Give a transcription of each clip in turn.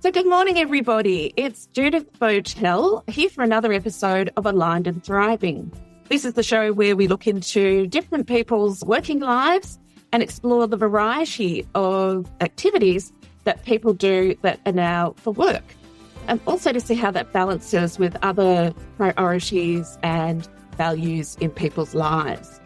So good morning, everybody. It's Judith Botel here for another episode of Aligned and Thriving. This is the show where we look into different people's working lives and explore the variety of activities that people do that are now for work, and also to see how that balances with other priorities and values in people's lives.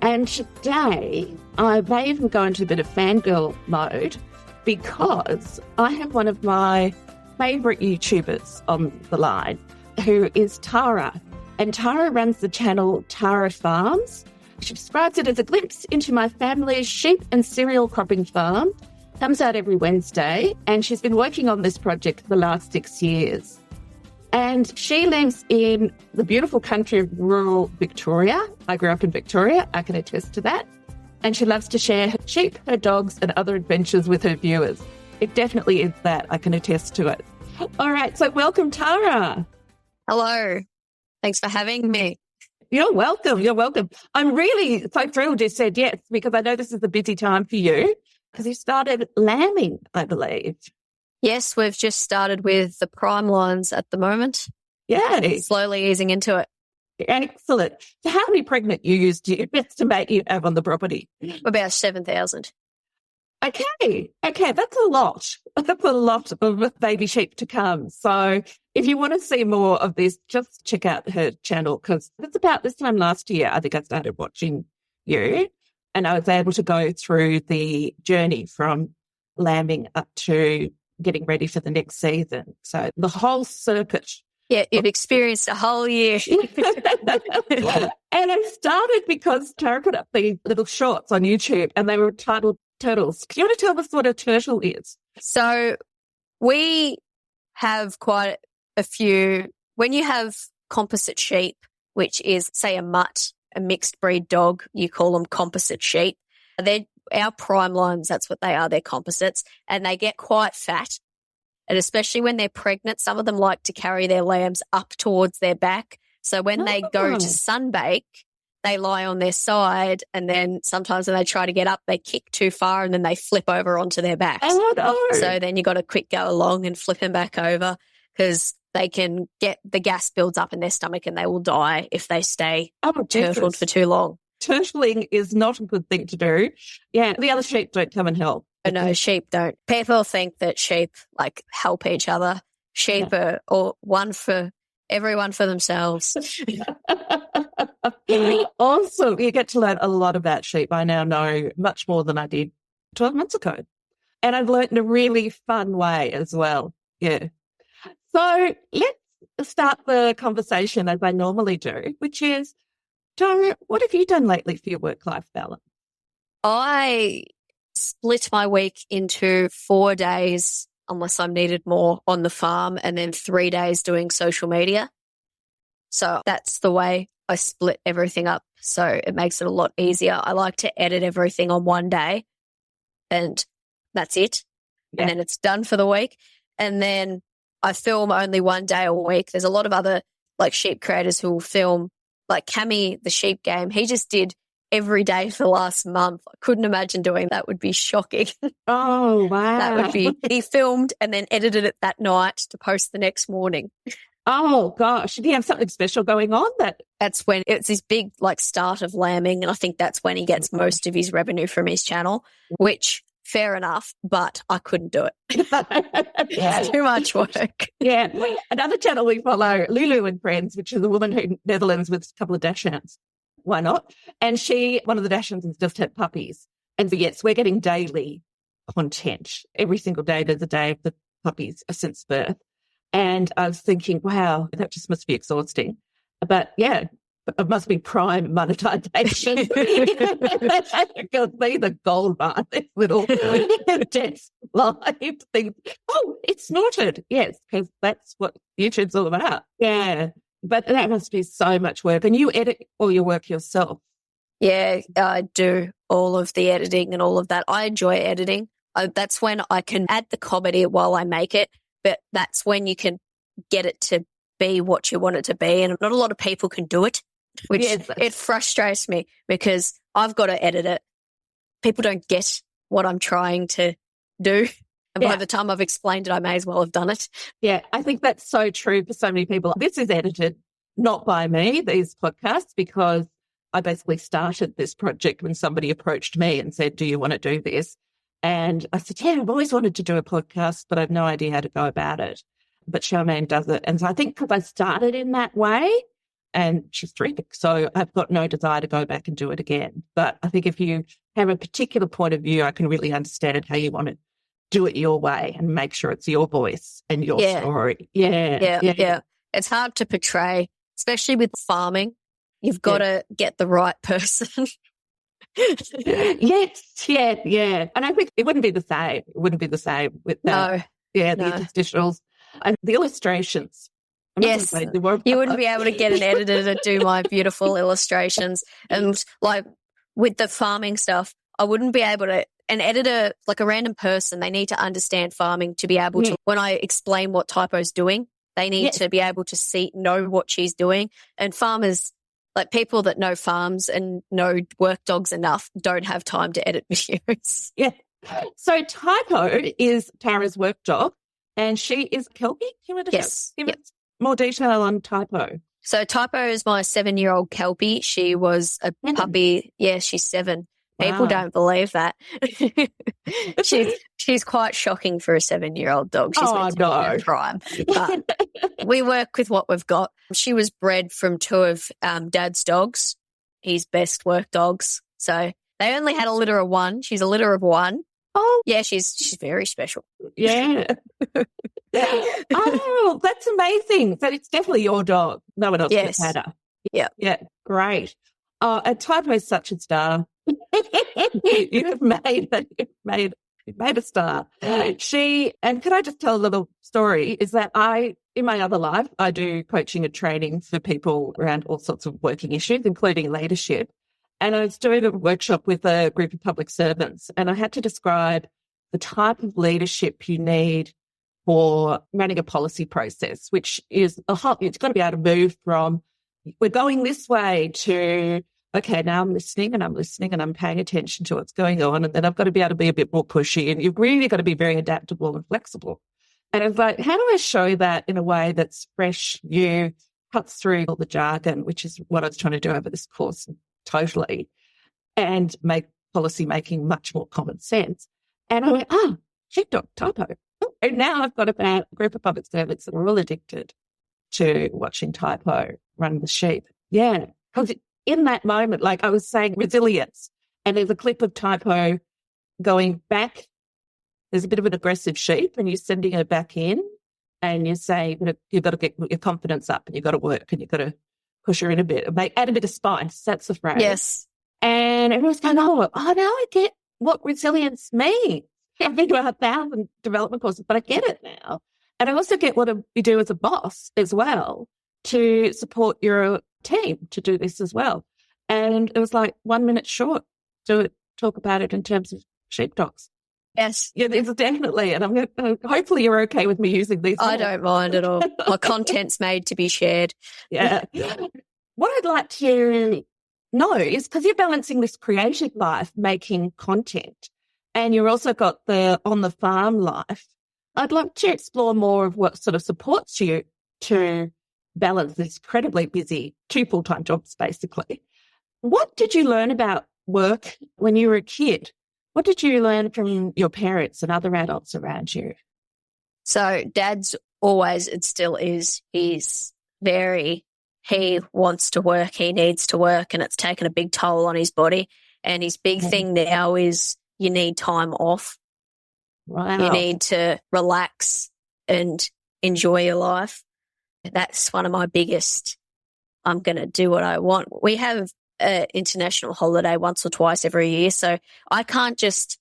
And today, I may even go into a bit of fangirl mode because I have one of my favourite YouTubers on the line, who is Tara. And Tara runs the channel TaraFarms. She describes it as a glimpse into my family's sheep and cereal cropping farm. Comes out every Wednesday, and she's been working on this project for the last 6 years. And she lives in the beautiful country of rural Victoria. I grew up in Victoria, I can attest to that. And she loves to share her sheep, her dogs, and other adventures with her viewers. It definitely is that. I can attest to it. All right, so welcome, Tara. Hello. Thanks for having me. You're welcome. You're welcome. I'm really so thrilled you said yes, because I know this is a busy time for you, because you started lambing, I believe. Yes, we've just started with the prime lines at the moment. Yay. Slowly easing into it. Excellent. So how many pregnant ewes do you estimate you have on the property? About 7,000. Okay, that's a lot. That's a lot of baby sheep to come. So if you want to see more of this, just check out her channel, because it's about this time last year, I think I started watching you, and I was able to go through the journey from lambing up to getting ready for the next season. So the whole circuit. Yeah, you've experienced a whole year. And it started because Tara put up these little shorts on YouTube, and they were titled Turtles. Do you want to tell us what a turtle is? So we have quite a few. When you have composite sheep, which is, say, a mutt, a mixed breed dog, you call them composite sheep. They're our prime lines, that's what they are. They're composites, and they get quite fat. And especially when they're pregnant, some of them like to carry their lambs up towards their back. So when they go to sunbake, they lie on their side, and then sometimes when they try to get up, they kick too far and then they flip over onto their backs. Oh, no. So then you got to quick go along and flip them back over, because they can get the gas builds up in their stomach and they will die if they stay turtled for too long. Turtling is not a good thing to do. Yeah, the other sheep don't come and help. No, sheep don't. People think that sheep help each other. Sheep are everyone for themselves. Awesome. You get to learn a lot about sheep. I now know much more than I did 12 months ago. And I've learned in a really fun way as well. Yeah. So let's start the conversation as I normally do, which is, Tara, what have you done lately for your work-life balance? I split my week into 4 days, unless I'm needed more, on the farm, and then 3 days doing social media. So that's the way I split everything up. So it makes it a lot easier. I like to edit everything on one day, and that's it. Yeah. And then it's done for the week. And then I film only 1 day a week. There's a lot of other sheep creators who will film, like Cammy, the sheep game. He just did every day for the last month. I couldn't imagine doing that. Would be shocking. Oh, wow. That would be, he filmed and then edited it that night to post the next morning. Oh, gosh. Did he have something special going on? That's when it's his big start of lambing. And I think that's when he gets most of his revenue from his channel, which fair enough, but I couldn't do it. It's too much work. Yeah. Another channel we follow, Lulu and Friends, which is a woman who Netherlands with a couple of Dachshunds. Why not? And one of the Dachshunds has just had puppies. And so, yes, we're getting daily content. Every single day there's a day of the puppies since birth. And I was thinking, wow, that just must be exhausting. But yeah, it must be prime monetization. Because they're the gold mine, this little dense live thing. Oh, it's snorted. Yes, because that's what YouTube's all about. Yeah. But that must be so much work. And you edit all your work yourself. Yeah, I do all of the editing and all of that. I enjoy editing. That's when I can add the comedy while I make it, but that's when you can get it to be what you want it to be. And not a lot of people can do it, which it frustrates me because I've got to edit it. People don't get what I'm trying to do. And by the time I've explained it, I may as well have done it. Yeah, I think that's so true for so many people. This is edited not by me, these podcasts, because I basically started this project when somebody approached me and said, do you want to do this? And I said, yeah, I've always wanted to do a podcast, but I have no idea how to go about it. But Charmaine does it. And so I think because I started in that way, and she's terrific, so I've got no desire to go back and do it again. But I think if you have a particular point of view, I can really understand how you want to do it your way and make sure it's your voice and your story. Yeah. It's hard to portray, especially with farming. You've got to get the right person. Yes. And I think it wouldn't be the same. It wouldn't be the same with that. No. Yeah, the interstitials and the illustrations. Yes, you wouldn't be able to get an editor to do my beautiful illustrations. And like with the farming stuff, I wouldn't be able to, an editor, like a random person, they need to understand farming to be able to, when I explain what Typo's doing, they need to be able to know what she's doing. And farmers, like people that know farms and know work dogs enough, don't have time to edit videos. Yeah. So Typo is Tara's work dog, and she is Kelpie. Do you want to give us more detail on Typo? So Typo is my 7-year-old Kelpie. She was a puppy. Yeah, she's 7. People don't believe that. She's quite shocking for a 7-year-old dog. She's meant to be in her prime. But we work with what we've got. She was bred from 2 of Dad's dogs, his best work dogs. So they only had a litter of 1. She's a litter of 1. Oh, yeah, she's very special. Yeah. Oh, that's amazing. So it's definitely your dog. No one else could have had her. Yeah, great. Oh, and Typo is such a star. You've made a star. She, and can I just tell a little story, is that in my other life, I do coaching and training for people around all sorts of working issues, including leadership. And I was doing a workshop with a group of public servants, and I had to describe the type of leadership you need for running a policy process, which is it's got to be able to move from, we're going this way, to, okay, now I'm listening and I'm paying attention to what's going on. And then I've got to be able to be a bit more pushy, and you've really got to be very adaptable and flexible. And it's like, how do I show that in a way that's fresh, new, cuts through all the jargon, which is what I was trying to do over this course totally, and make policy making much more common sense. And I went, sheepdog, Typo. And now I've got about a group of public servants that are all addicted to watching Typo run the sheep. Yeah. Because in that moment, like I was saying, resilience, and there's a clip of Typo going back. There's a bit of an aggressive sheep, and you're sending her back in, and you say, you've got to get your confidence up, and you've got to work, and you've got to push her in a bit, add a bit of spice. That's the phrase. Yes. And everyone's going, now I get what resilience means. I've been to 1,000 development courses, but I get it now. And I also get what we do as a boss as well, to support your team to do this as well. And it was like 1 minute short to talk about it in terms of sheepdogs. Yes. Yeah, it's definitely. And I'm going to, hopefully you're okay with me using these. I don't mind at all. My content's made to be shared. Yeah. What I'd like to know is, because you're balancing this creative life, making content, and you've also got the on the farm life, I'd like to explore more of what sort of supports you to balance this incredibly busy 2 full-time jobs, basically. What did you learn about work when you were a kid? What did you learn from your parents and other adults around you? So Dad's always, it still is, he wants to work, he needs to work, and it's taken a big toll on his body. And his big thing now is you need time off. Wow. You need to relax and enjoy your life. That's one of my biggest, I'm going to do what I want. We have an international holiday once or twice every year, so I can't just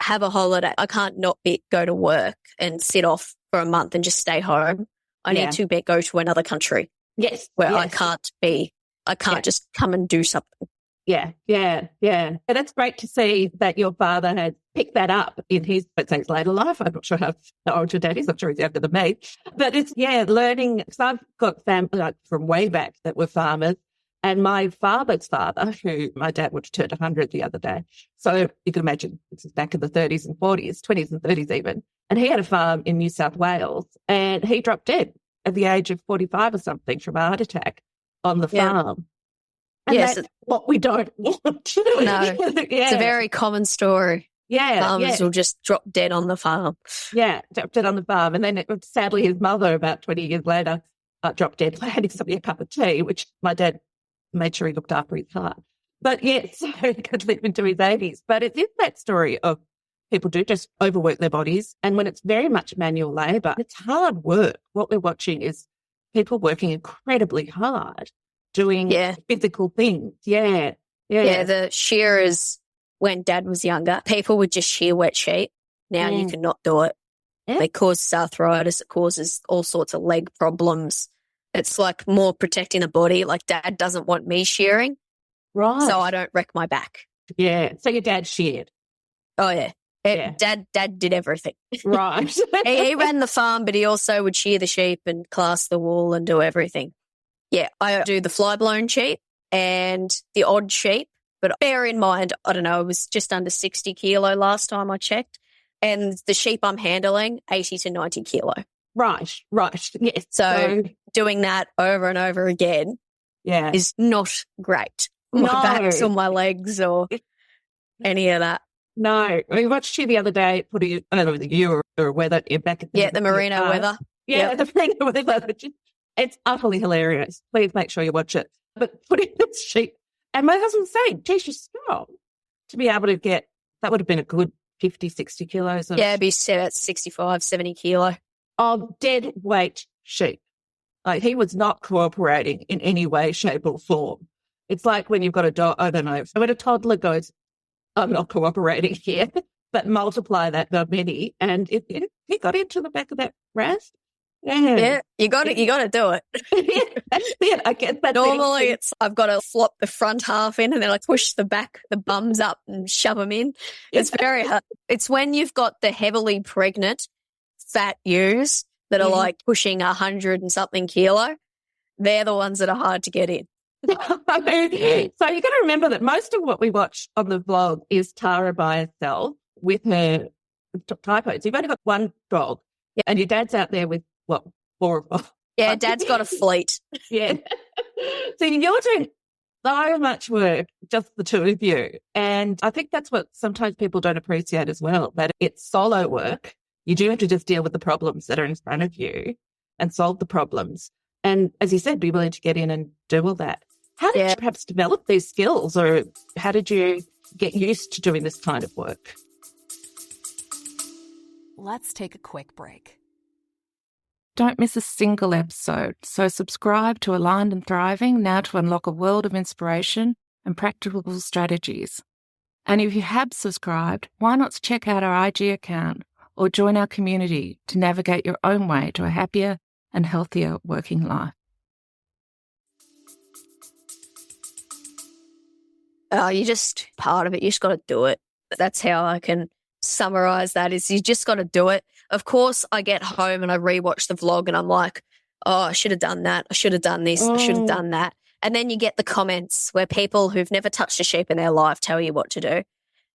have a holiday. I can't not go to work and sit off for a month and just stay home. I need to go to another country. Yes. Where I can't just come and do something. Yeah. And it's great to see that your father had picked that up in his, let's say, his later life. I'm not sure how old your dad is. I'm sure he's younger than me. But it's, learning, because I've got family from way back that were farmers. And my father's father, who my dad would have turned 100 the other day. So you can imagine this is back in the 30s and 40s, 20s and 30s even. And he had a farm in New South Wales, and he dropped dead at the age of 45 or something from a heart attack on the farm. And that's what we don't want. No, it's a very common story. Farmers will just drop dead on the farm. Yeah, dropped dead on the farm. And then sadly his mother, about 20 years later, dropped dead for handing somebody a cup of tea, which my dad made sure he looked after his heart. But so he could live into his 80s. But it is that story of people do just overwork their bodies. And when it's very much manual labour, it's hard work. What we're watching is people working incredibly hard, doing physical things. Yeah, the shearers, when Dad was younger, people would just shear wet sheep. Now you cannot do it. Yeah. It causes arthritis. It causes all sorts of leg problems. It's like more protecting the body. Like Dad doesn't want me shearing. Right. So I don't wreck my back. Yeah. So your dad sheared. Oh, yeah. Dad did everything. Right. he ran the farm, but he also would shear the sheep and class the wool and do everything. Yeah, I do the fly-blown sheep and the odd sheep, but bear in mind, I don't know, it was just under 60 kilo last time I checked, and the sheep I'm handling, 80 to 90 kilo. Right. Yes. So doing that over and over again is not great. My backs or my legs or any of that. No. We watched you the other day putting, I don't know whether you or whether you're back at the merino weather. Yeah, the merino weather. It's utterly hilarious. Please make sure you watch it. But putting this sheep, and my husband's saying, geez, she's strong to be able to get, that would have been a good 50, 60 kilos. It'd be about 65, 70 kilo. Of dead weight sheep. Like he was not cooperating in any way, shape or form. It's like when you've got a dog, I don't know, when a toddler goes, I'm not cooperating here, but multiply that by many. And he got into the back of that Raz. Yeah, you got to do it. I get that. Normally I've got to flop the front half in and then I push the bums up and shove them in. It's very hard. It's when you've got the heavily pregnant fat ewes that are like pushing 100 and something kilo. They're the ones that are hard to get in. So you got to remember that most of what we watch on the vlog is Tara by herself with her typos. You've only got one dog and your dad's out there with, what, 4 or 5? Yeah, Dad's got a fleet. Yeah. So you're doing so much work, just the two of you. And I think that's what sometimes people don't appreciate as well, that it's solo work. You do have to just deal with the problems that are in front of you and solve the problems. And as you said, be willing to get in and do all that. How did you perhaps develop these skills, or how did you get used to doing this kind of work? Let's take a quick break. Don't miss a single episode, so subscribe to Aligned and Thriving now to unlock a world of inspiration and practical strategies. And if you have subscribed, why not check out our IG account or join our community to navigate your own way to a happier and healthier working life. You're just part of it. You just got to do it. That's how I can summarize that, is you just got to do it. Of course, I get home and I rewatch the vlog and I'm like, oh, I should have done that. I should have done this. I should have done that. And then you get the comments where people who've never touched a sheep in their life tell you what to do.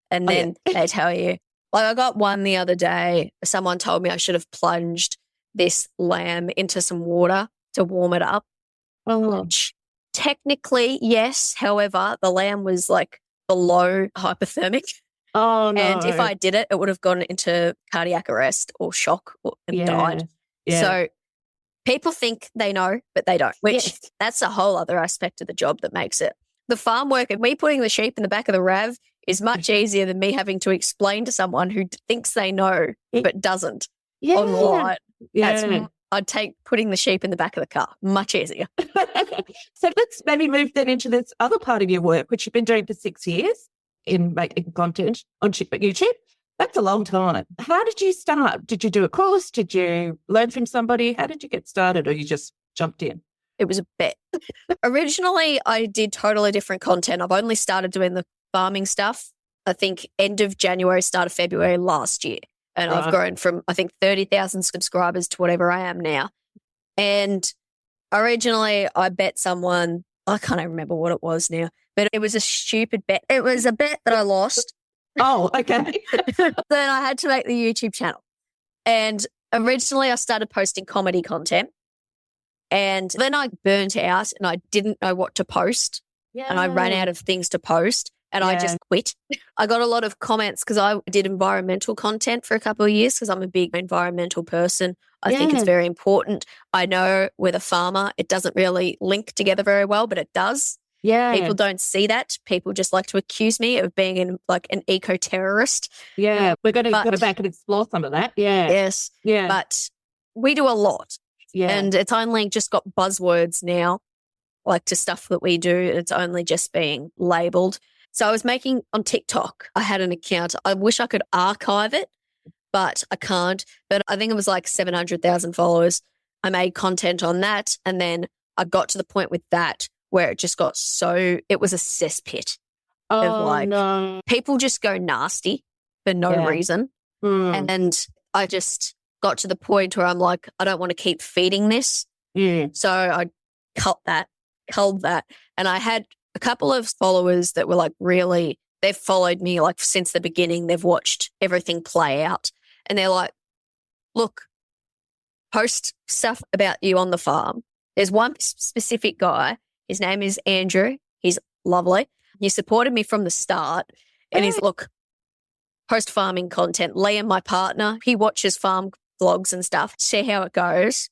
And then they tell you, like I got one the other day, someone told me I should have plunged this lamb into some water to warm it up. Which technically, yes. However, the lamb was like below hypothermic. Oh, no. And if I did it, it would have gone into cardiac arrest or shock and died. Yeah. So people think they know, but they don't, which that's a whole other aspect of the job that makes it. The farm work and me putting the sheep in the back of the RAV is much easier than me having to explain to someone who thinks they know but doesn't online. I'd take putting the sheep in the back of the car. Much easier. So let's maybe move then into this other part of your work, which you've been doing for 6 years in making content on YouTube. That's a long time. How did you start? Did you do a course? Did you learn from somebody? How did you get started, or you just jumped in? It was a bet. Originally, I did totally different content. I've only started doing the farming stuff, I think, end of January, start of February last year. And I've grown from, I think, 30,000 subscribers to whatever I am now. And originally, I bet someone, I can't even remember what it was now, but it was a stupid bet. It was a bet that I lost. Oh, okay. Then I had to make the YouTube channel. And originally I started posting comedy content, and then I burnt out and I didn't know what to post, and I ran out of things to post, and I just quit. I got a lot of comments because I did environmental content for a couple of years because I'm a big environmental person. I think it's very important. I know with a farmer, it doesn't really link together very well, but it does. Yeah. People don't see that. People just like to accuse me of being an eco-terrorist. Yeah. We're going to go back and explore some of that. Yeah. Yes. Yeah. But we do a lot. Yeah. And it's only just got buzzwords now, like to stuff that we do. It's only just being labelled. So I was making on TikTok. I had an account. I wish I could archive it, but I can't. But I think it was like 700,000 followers. I made content on that. And then I got to the point with that where it just got it was a cesspit of people just go nasty for no reason. And I just got to the point where I'm like, I don't want to keep feeding this. So I culled that. And I had a couple of followers that were like really, they've followed me like since the beginning. They've watched everything play out. And they're like, look, post stuff about you on the farm. There's one specific guy. His name is Andrew. He's lovely. He supported me from the start. And he's, look, post farming content. Liam, my partner, he watches farm vlogs and stuff, see how it goes.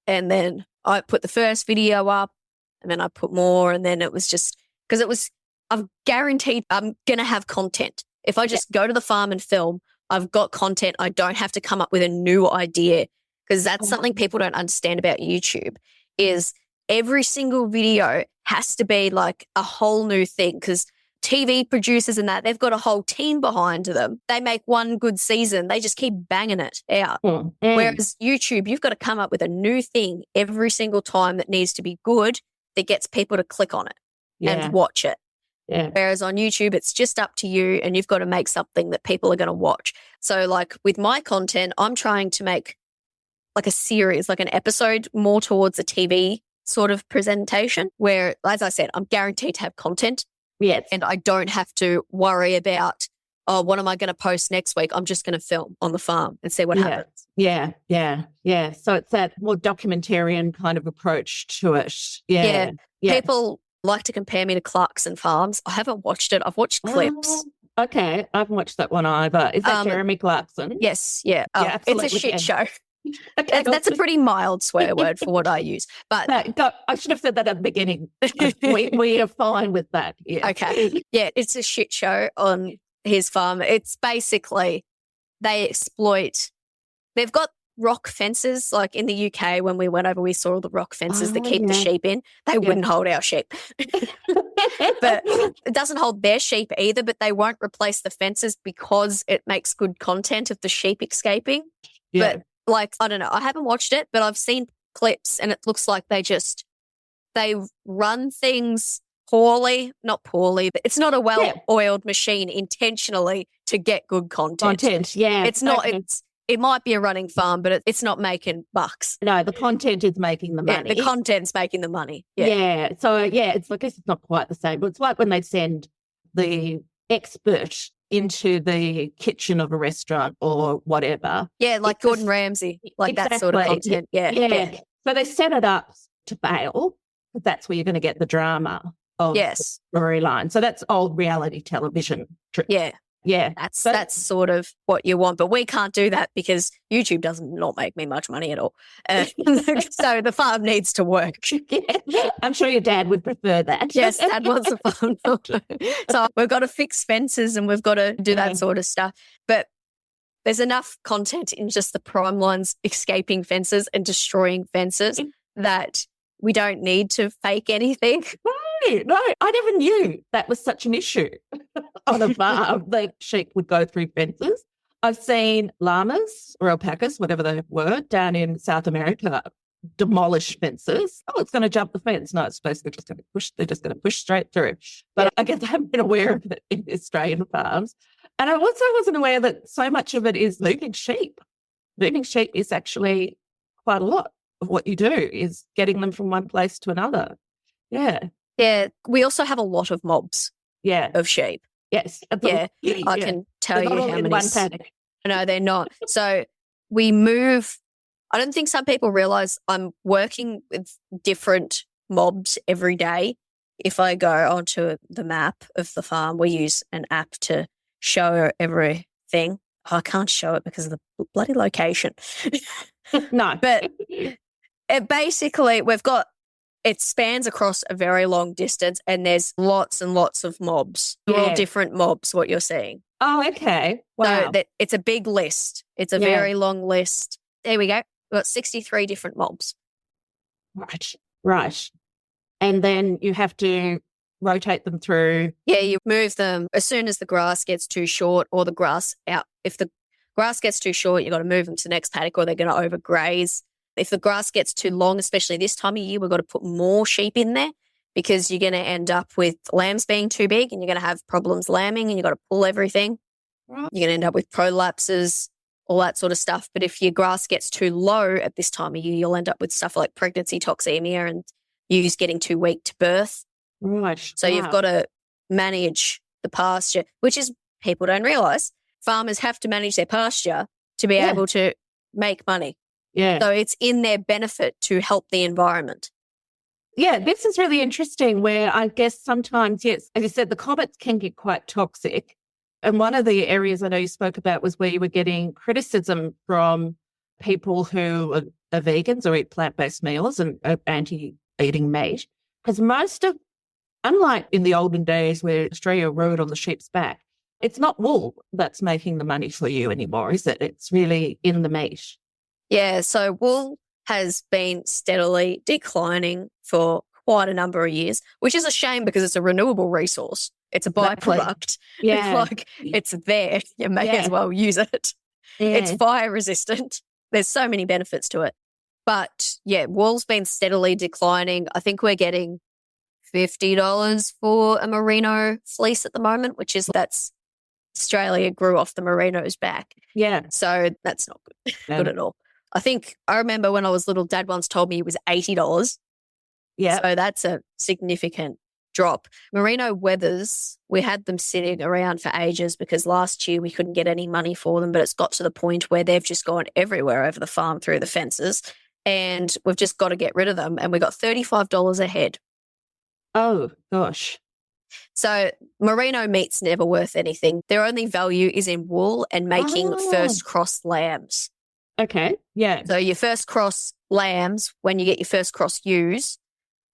And then I put the first video up, and then I put more. And then it was just, because I'm guaranteed I'm going to have content. If I just go to the farm and film, I've got content. I don't have to come up with a new idea, because that's something people don't understand about YouTube is every single video has to be like a whole new thing, because TV producers and that, they've got a whole team behind them. They make one good season. They just keep banging it out. Whereas YouTube, you've got to come up with a new thing every single time that needs to be good, that gets people to click on it and watch it. Whereas on YouTube, it's just up to you, and you've got to make something that people are going to watch. So like with my content, I'm trying to make like a series, like an episode more towards a TV sort of presentation where, as I said, I'm guaranteed to have content. Yes. And I don't have to worry about, oh, what am I going to post next week? I'm just going to film on the farm and see what happens. Yeah. So it's that more documentarian kind of approach to it. Yeah. People like to compare me to Clarkson Farms. I haven't watched it. I've watched clips. Okay. I haven't watched that one either. Is that Jeremy Clarkson? Yes. Yeah. It's a shit show. Okay, that's a pretty mild swear word for what I use. But I should have said that at the beginning. we are fine with that. Yeah. Okay. Yeah, it's a shit show on his farm. It's basically they've got rock fences. Like in the UK, when we went over, we saw all the rock fences that keep the sheep in. They wouldn't hold our sheep. But it doesn't hold their sheep either, but they won't replace the fences because it makes good content of the sheep escaping. Yeah. But like, I don't know. I haven't watched it, but I've seen clips and it looks like they run things poorly, not poorly, but it's not a well-oiled machine intentionally to get good content. It's not, it might be a running farm, but it's not making bucks. No, the content is making the money. The content's making the money. Yeah. So, it's, I guess it's not quite the same, but it's like when they send the expert into the kitchen of a restaurant or whatever. Yeah, like Gordon Ramsay, like that sort of content. Yeah. So they set it up to fail, because that's where you're going to get the drama of the storyline. So that's old reality television trick. Yeah. That's sort of what you want. But we can't do that because YouTube does not make me much money at all. So the farm needs to work. I'm sure your dad would prefer that. Yes, Dad wants a farm. So we've got to fix fences and we've got to do that sort of stuff. But there's enough content in just the prime lines escaping fences and destroying fences that we don't need to fake anything. No, I never knew that was such an issue on a farm. The sheep would go through fences. I've seen llamas or alpacas, whatever they were, down in South America, demolish fences. Oh, it's going to jump the fence. No, it's basically just going to push. They're just going to push straight through. But I guess I haven't been aware of it in Australian farms. And I also wasn't aware that so much of it is moving sheep. Moving sheep is actually quite a lot of what you do, is getting them from one place to another. Yeah. Yeah, we also have a lot of mobs of sheep. Yes. Yeah, I can tell you how many. One paddock. No, they're not. So we move. I don't think some people realize I'm working with different mobs every day. If I go onto the map of the farm, we use an app to show everything. I can't show it because of the bloody location. No. But it basically, it spans across a very long distance and there's lots and lots of mobs. They're all different mobs, what you're seeing. Oh, okay. Wow. So it's a big list. It's a very long list. There we go. We've got 63 different mobs. Right. And then you have to rotate them through. Yeah, you move them as soon as the grass gets too short or the grass out. If the grass gets too short, you've got to move them to the next paddock or they're going to overgraze. If the grass gets too long, especially this time of year, we've got to put more sheep in there because you're going to end up with lambs being too big and you're going to have problems lambing and you've got to pull everything. Right. You're going to end up with prolapses, all that sort of stuff. But if your grass gets too low at this time of year, you'll end up with stuff like pregnancy toxemia and ewes getting too weak to birth. Right. So you've got to manage the pasture, which is people don't realise. Farmers have to manage their pasture to be able to make money. Yeah. So it's in their benefit to help the environment. Yeah, this is really interesting where I guess sometimes, yes, as you said, the comets can get quite toxic. And one of the areas I know you spoke about was where you were getting criticism from people who are vegans or eat plant-based meals and are anti-eating meat. Because unlike in the olden days where Australia rode on the sheep's back, it's not wool that's making the money for you anymore, is it? It's really in the meat. Yeah, so wool has been steadily declining for quite a number of years, which is a shame because it's a renewable resource. It's a byproduct. Yeah. It's there. You may as well use it. Yeah. It's fire resistant. There's so many benefits to it. But wool's been steadily declining. I think we're getting $50 for a merino fleece at the moment, that's Australia grew off the merino's back. Yeah. So that's not good at all. I remember when I was little, Dad once told me it was $80. Yeah. So that's a significant drop. Merino wethers, we had them sitting around for ages because last year we couldn't get any money for them, but it's got to the point where they've just gone everywhere over the farm through the fences and we've just got to get rid of them. And we got $35 a head. Oh, gosh. So merino meat's never worth anything. Their only value is in wool and making first cross lambs. Okay, yeah. So your first cross lambs, when you get your first cross ewes,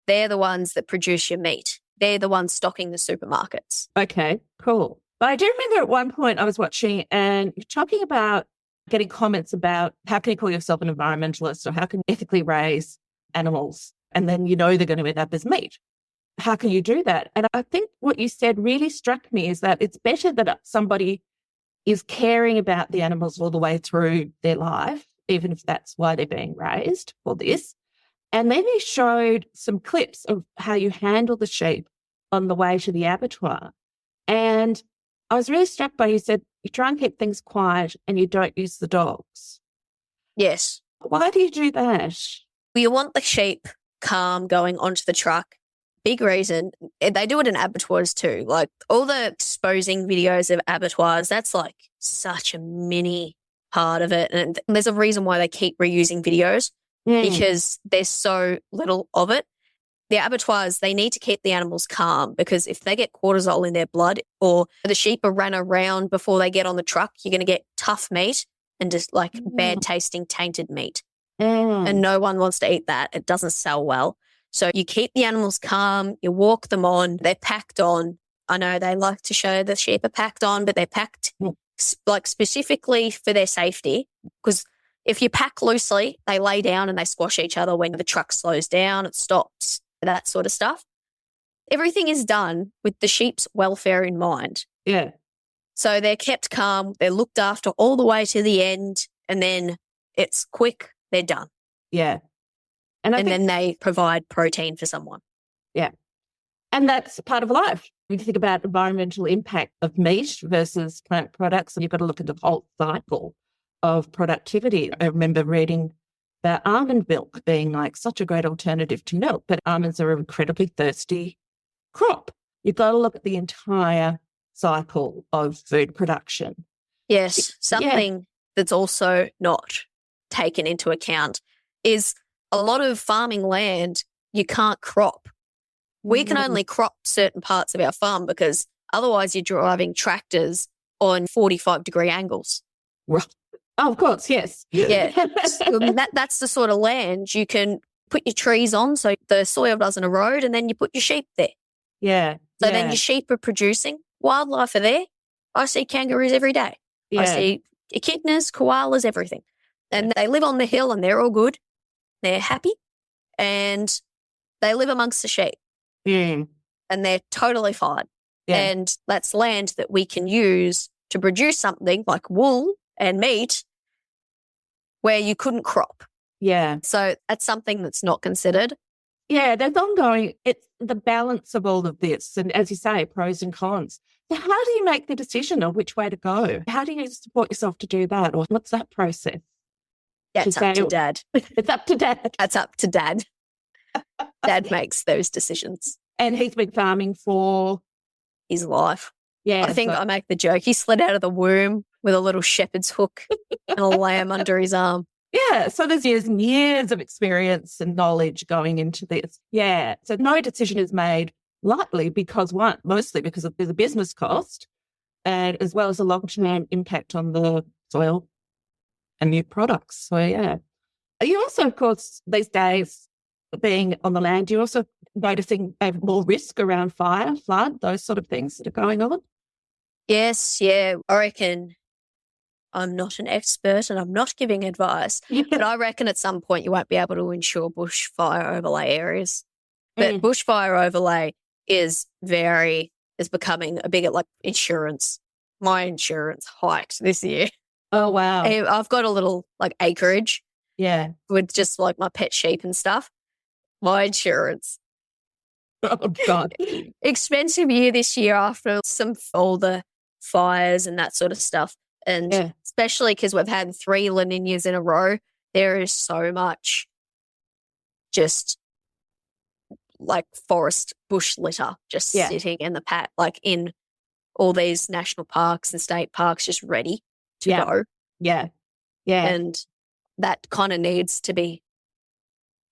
they're the ones that produce your meat. They're the ones stocking the supermarkets. Okay, cool. But I do remember at one point I was watching and you're talking about getting comments about how can you call yourself an environmentalist or how can you ethically raise animals and then they're going to end up as meat. How can you do that? And I think what you said really struck me is that it's better that somebody is caring about the animals all the way through their life, even if that's why they're being raised for this. And then he showed some clips of how you handle the sheep on the way to the abattoir. And I was really struck by, he said, you try and keep things quiet and you don't use the dogs. Yes. Why do you do that? Well, you want the sheep calm going onto the truck. Big reason. They do it in abattoirs too. Like all the exposing videos of abattoirs, that's like such a mini part of it. And there's a reason why they keep reusing videos because there's so little of it. The abattoirs, they need to keep the animals calm because if they get cortisol in their blood or the sheep are ran around before they get on the truck, you're going to get tough meat and just like bad tasting tainted meat. And no one wants to eat that. It doesn't sell well. So you keep the animals calm, you walk them on, they're packed on. I know they like to show the sheep are packed on, but they're packed like specifically for their safety because if you pack loosely, they lay down and they squash each other when the truck slows down, it stops, that sort of stuff. Everything is done with the sheep's welfare in mind. Yeah. So they're kept calm, they're looked after all the way to the end, and then it's quick, they're done. Yeah. And then they provide protein for someone. Yeah. And that's part of life. When you think about environmental impact of meat versus plant products, you've got to look at the whole cycle of productivity. I remember reading about almond milk being like such a great alternative to milk, but almonds are an incredibly thirsty crop. You've got to look at the entire cycle of food production. Yes, something that's also not taken into account is a lot of farming land you can't crop. We can only crop certain parts of our farm because otherwise you're driving tractors on 45-degree angles. Right. Oh, of course, yes. Yeah. So that's the sort of land you can put your trees on so the soil doesn't erode, and then you put your sheep there. Yeah. So then your sheep are producing. Wildlife are there. I see kangaroos every day. I see echidnas, koalas, everything. And they live on the hill and they're all good. They're happy and they live amongst the sheep. Mm. And they're totally fine. Yeah. And that's land that we can use to produce something like wool and meat where you couldn't crop. Yeah. So that's something that's not considered. Yeah, there's ongoing, it's the balance of all of this. And as you say, pros and cons. So how do you make the decision of which way to go? How do you support yourself to do that? Or what's that process? Yeah, it's up to Dad. It's up to Dad. That's up to Dad. Dad makes those decisions. And he's been farming for his life. Yeah. I think I make the joke. He slid out of the womb with a little shepherd's hook and a lamb under his arm. Yeah. So there's years and years of experience and knowledge going into this. Yeah. So no decision is made lightly because mostly because there's a business cost and as well as a long-term impact on the soil and new products. So yeah. You also, of course, these days being on the land, you're also noticing more risk around fire, flood, those sort of things that are going on. Yes, yeah. I reckon I'm not an expert and I'm not giving advice, but I reckon at some point you won't be able to insure bushfire overlay areas. But bushfire overlay is becoming a bigger, like insurance. My insurance hiked this year. Oh, wow. I've got a little like acreage. Yeah. With just like my pet sheep and stuff. My insurance. Oh, God. Expensive year this year after all the fires and that sort of stuff. And especially because we've had 3 La Niñas in a row, there is so much just like forest bush litter just sitting in the like in all these national parks and state parks just ready to go. Yeah. Yeah. And that kind of needs to be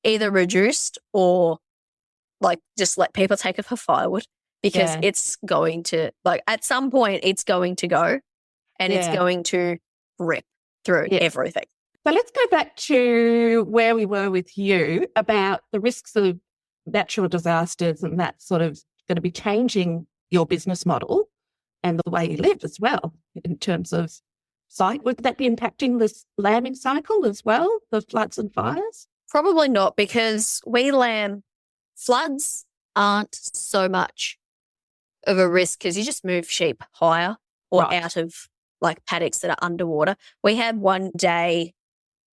either reduced or like just let people take it for firewood because it's going to, like at some point it's going to go and it's going to rip through everything. So let's go back to where we were with you about the risks of natural disasters and that sort of going to be changing your business model and the way you live as well in terms of site. Would that be impacting this lambing cycle as well, the floods and fires? Probably not because floods aren't so much of a risk because you just move sheep higher or out of like paddocks that are underwater. We had one day,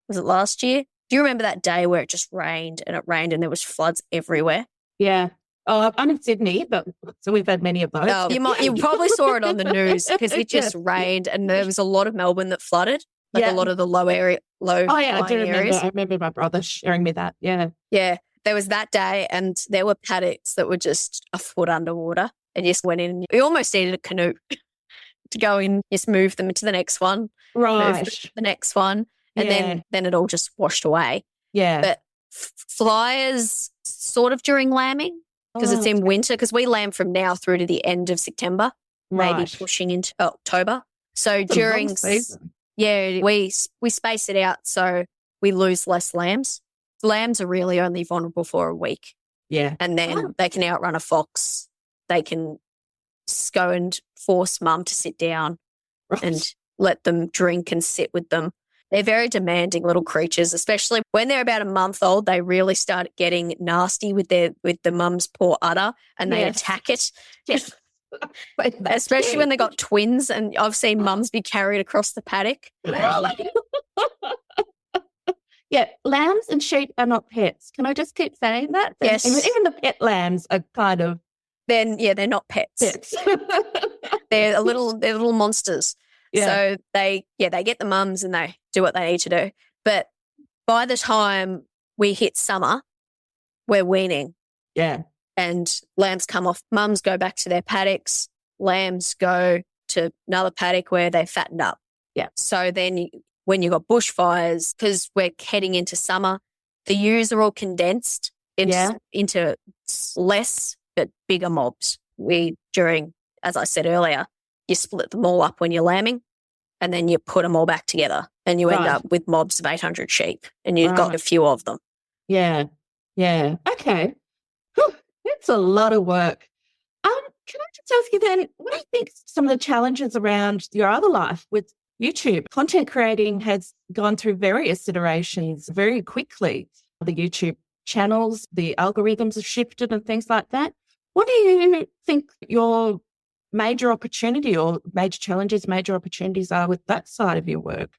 was it last year? Do you remember that day where it just rained and there was floods everywhere? Yeah. Oh, I'm in Sydney, so we've had many of those. Oh, you probably saw it on the news because it just rained and there was a lot of Melbourne that flooded, like a lot of the low. Oh yeah, I do remember. Areas. I remember my brother sharing me that. Yeah. Yeah. There was that day and there were paddocks that were just a foot underwater and you just went in and you almost needed a canoe to go in, just move them to the next one. Right. The next one. And then it all just washed away. Yeah. But flyers sort of during lambing because it's in winter because we lamb from now through to the end of September, maybe pushing into October. So that's during we space it out so we lose less lambs. Lambs are really only vulnerable for a week. Yeah. And then they can outrun a fox. They can go and force mum to sit down and let them drink and sit with them. They're very demanding little creatures, especially when they're about a month old. They really start getting nasty with the mum's poor udder and they attack it. Yes. Especially when they got twins and I've seen mums be carried across the paddock. Yeah, lambs and sheep are not pets. Can I just keep saying that? Yes. Even the pet lambs are kind of... They're not pets. they're little monsters. Yeah. So they get the mums and they do what they need to do. But by the time we hit summer, we're weaning. Yeah. And lambs come off. Mums go back to their paddocks. Lambs go to another paddock where they're fattened up. Yeah. So then when you've got bushfires, because we're heading into summer, the ewes are all condensed into less but bigger mobs. During, as I said earlier, you split them all up when you're lambing and then you put them all back together and you end up with mobs of 800 sheep and you've got a few of them. Yeah. Yeah. Okay. Whew, that's a lot of work. Can I just ask you then, what do you think some of the challenges around your other life with YouTube? Content creating has gone through various iterations very quickly. The YouTube channels, the algorithms have shifted and things like that. What do you think your major opportunity or major challenges, major opportunities are with that side of your work?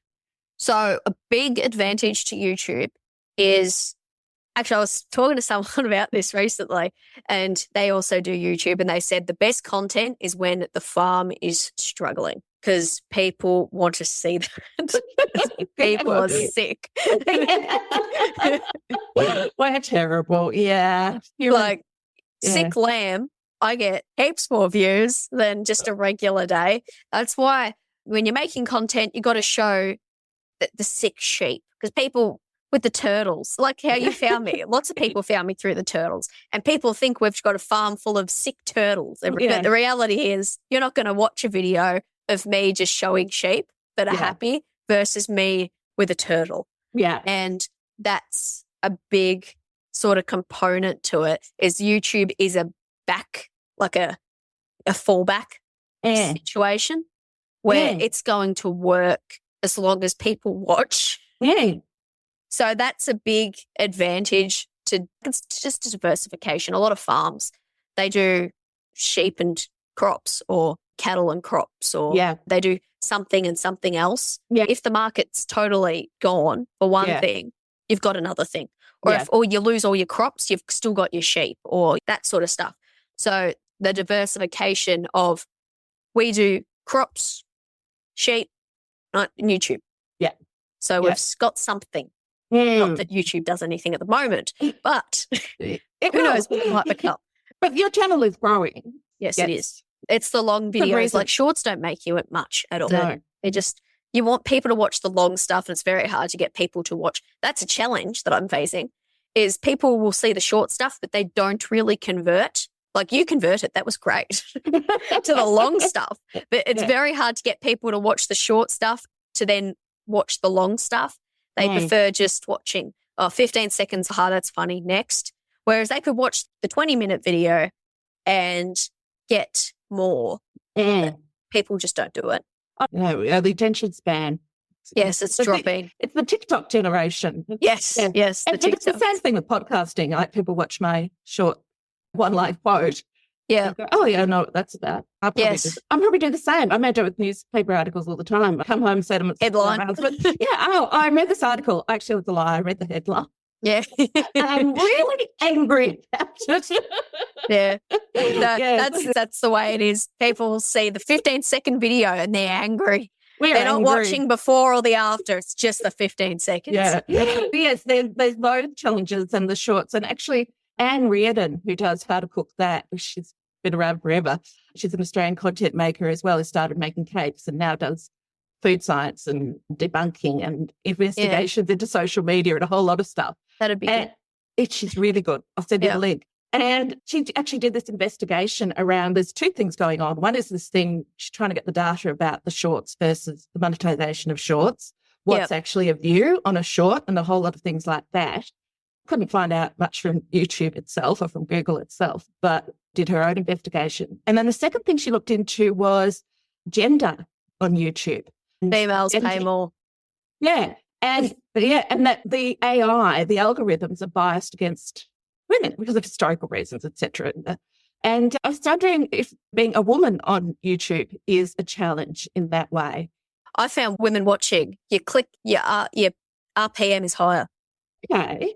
So a big advantage to YouTube is, actually, I was talking to someone about this recently and they also do YouTube and they said the best content is when the farm is struggling because people want to see that. People are sick. We're terrible. Yeah. Sick lamb, I get heaps more views than just a regular day. That's why when you're making content, you got to show the sick sheep because people with the turtles, like how you found me, lots of people found me through the turtles and people think we've got a farm full of sick turtles. But the reality is you're not going to watch a video of me just showing sheep that are happy versus me with a turtle. Yeah. And that's a big sort of component to it is YouTube is a fallback situation where it's going to work as long as people watch. Yeah. So that's a big advantage it's just a diversification. A lot of farms, they do sheep and crops or cattle and crops or they do something and something else. Yeah. If the market's totally gone for one thing, you've got another thing. Or you lose all your crops, you've still got your sheep or that sort of stuff. So the diversification of we do crops, sheep, not YouTube. Yeah. So we've got something. Not that YouTube does anything at the moment, but who knows what it might become. But your channel is growing. Yes, it is. It's the long videos. Like shorts don't make you much at all. No. You want people to watch the long stuff and it's very hard to get people to watch. That's a challenge that I'm facing is people will see the short stuff, but they don't really convert. Like you converted, that was great to the long stuff, but it's very hard to get people to watch the short stuff to then watch the long stuff. They prefer just watching 15 seconds. That's funny. Next. Whereas they could watch the 20-minute video and get more. People just don't do it. No, the attention span. Yes, it's dropping. It's the TikTok generation. Yes. And it's the same thing with podcasting. Like people watch my short one-line quote. Yeah. Go, oh, yeah, I know what that's about. I'm probably do the same. I may do it with newspaper articles all the time. I come home and say to them, headline. I read this article. Actually, it was a lie. I read the headline. Yeah. I'm really angry about it. Yeah. That's the way it is. People see the 15-second video and they're angry. They're not watching before or the after. It's just the 15 seconds. Yeah. Yes, there's those challenges and the shorts. And actually, Anne Reardon, who does How to Cook That, she's been around forever. She's an Australian content maker as well, who started making capes and now does food science and debunking and investigations into social media and a whole lot of stuff. That'd be good. She's really good. I'll send you the link. And she actually did this investigation around, there's two things going on. One is this thing, she's trying to get the data about the shorts versus the monetization of shorts, what's actually a view on a short and a whole lot of things like that. Couldn't find out much from YouTube itself or from Google itself, but did her own investigation. And then the second thing she looked into was gender on YouTube. Females pay more. Yeah. And that the AI, the algorithms are biased against women because of historical reasons, etc. And I was wondering if being a woman on YouTube is a challenge in that way. I found women watching, you click, your RPM is higher. Okay.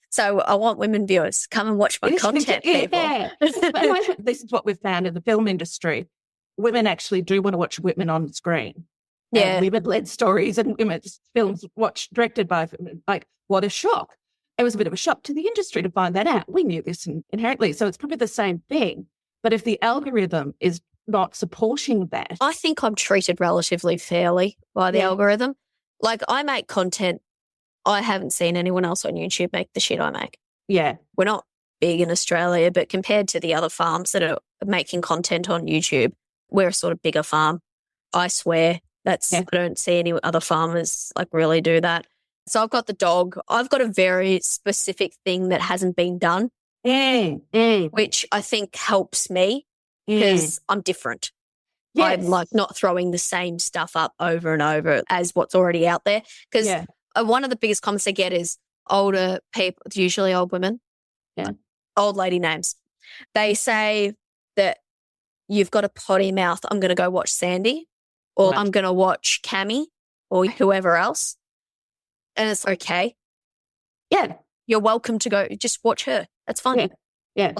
So I want women viewers. Come and watch my content, people. Yeah. This is what we've found in the film industry. Women actually do want to watch women on screen. Yeah. Women-led stories and women's films directed by women. Like, what a shock. It was a bit of a shock to the industry to find that out. We knew this inherently. So it's probably the same thing. But if the algorithm is not supporting that. I think I'm treated relatively fairly by the algorithm. Like, I make content. I haven't seen anyone else on YouTube make the shit I make. Yeah. We're not big in Australia, but compared to the other farms that are making content on YouTube, we're a sort of bigger farm. I swear I don't see any other farmers like really do that. So I've got the dog. I've got a very specific thing that hasn't been done, which I think helps me because I'm different. Yes. I'm like not throwing the same stuff up over and over as what's already out there. Because one of the biggest comments I get is older people, usually old women, old lady names. They say that you've got a potty mouth. I'm going to go watch Sandy, or I'm going to watch Cammie, or whoever else. And it's okay. Yeah. You're welcome to go just watch her. That's fine. Yeah.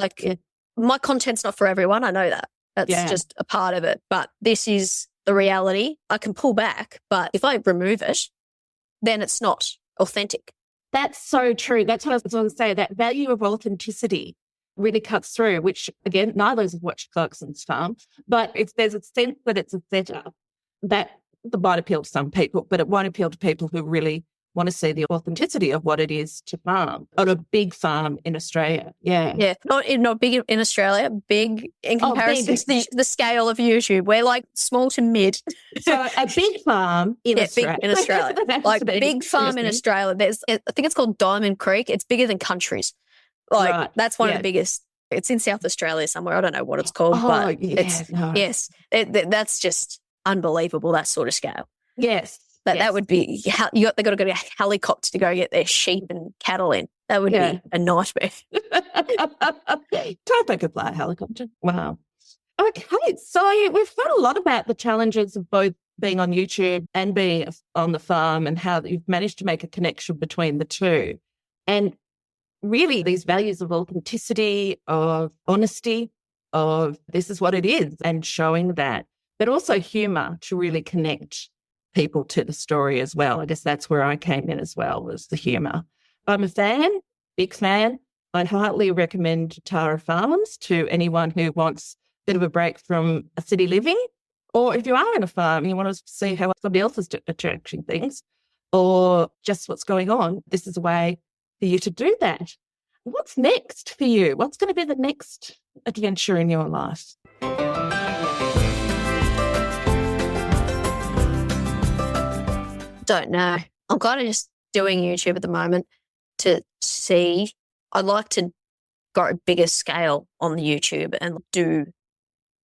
My content's not for everyone. I know that. That's just a part of it. But this is the reality. I can pull back, but if I remove it, then it's not authentic. That's so true. That's what I was going to say. That value of authenticity really cuts through, which, again, neither of us have watched Clarkson's farm. But if there's a sense that it's a setup, that might appeal to some people, but it won't appeal to people who really want to see the authenticity of what it is to farm on a big farm in Australia. Yeah. Not big in Australia, big in comparison to the scale of YouTube. We're like small to mid. So a big farm in Australia. Big in Australia. Like big farm in Australia. I think it's called Diamond Creek. It's bigger than countries. That's one of the biggest. It's in South Australia somewhere. I don't know what it's called, but that's just unbelievable, that sort of scale. Yes. That would be, they've got to go to a helicopter to go get their sheep and cattle in. That would be a nightmare. Type could fly a helicopter. Wow. Okay, so we've heard a lot about the challenges of both being on YouTube and being on the farm and how you've managed to make a connection between the two. And really these values of authenticity, of honesty, of this is what it is, and showing that, but also humour to really connect people to the story as well. I guess that's where I came in as well, was the humour. I'm a fan, big fan. I'd heartily recommend TaraFarms to anyone who wants a bit of a break from a city living, or if you are on a farm and you want to see how somebody else is approaching things, or just what's going on, this is a way for you to do that. What's next for you? What's going to be the next adventure in your life? Don't know. I'm kind of just doing YouTube at the moment to see. I'd like to go a bigger scale on the YouTube and do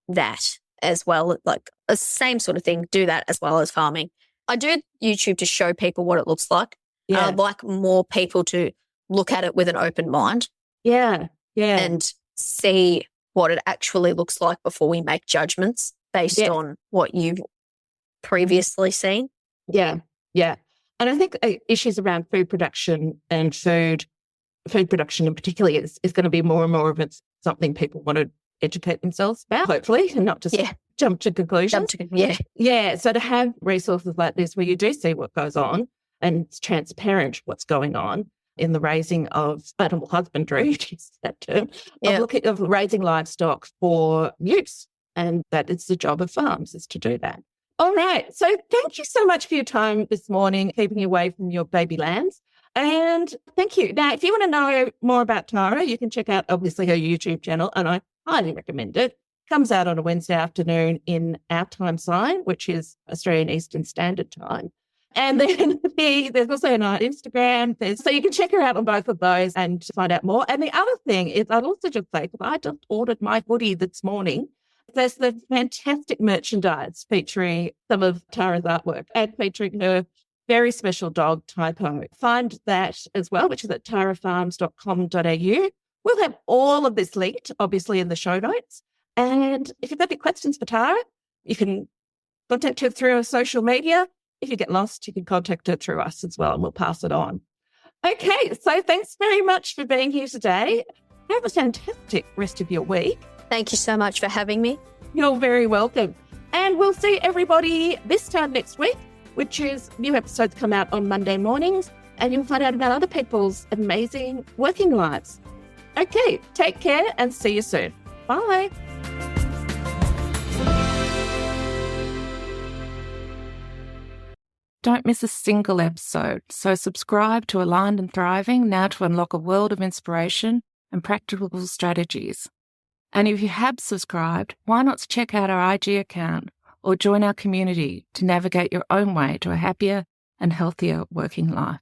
that as well, like the same sort of thing, do that as well as farming. I do YouTube to show people what it looks like. Yeah. I'd like more people to look at it with an open mind. Yeah. And see what it actually looks like before we make judgments based on what you've previously seen. Yeah. And I think issues around food production and food production in particular is going to be more and more of it's something people want to educate themselves about, hopefully, and not just jump to conclusions. So to have resources like this where you do see what goes on and it's transparent what's going on in the raising of animal husbandry, that term, of raising livestock for use. And that is the job of farms, is to do that. All right. So thank you so much for your time this morning, keeping you away from your baby lambs. And thank you. Now, if you want to know more about Tara, you can check out, obviously, her YouTube channel, and I highly recommend it. Comes out on a Wednesday afternoon in our time zone, which is Australian Eastern Standard Time. And then there's also an Instagram. So you can check her out on both of those and find out more. And the other thing is, I'd also just say, because I just ordered my hoodie this morning, there's the fantastic merchandise featuring some of Tara's artwork and featuring her very special dog, Typo. Find that as well, which is at tarafarms.com.au. We'll have all of this linked, obviously, in the show notes. And if you've got any questions for Tara, you can contact her through our social media. If you get lost, you can contact her through us as well, and we'll pass it on. Okay, so thanks very much for being here today. Have a fantastic rest of your week. Thank you so much for having me. You're very welcome. And we'll see everybody this time next week, which is new episodes come out on Monday mornings, and you'll find out about other people's amazing working lives. Okay, take care and see you soon. Bye. Don't miss a single episode, so subscribe to Aligned and Thriving now to unlock a world of inspiration and practical strategies. And if you have subscribed, why not check out our IG account or join our community to navigate your own way to a happier and healthier working life?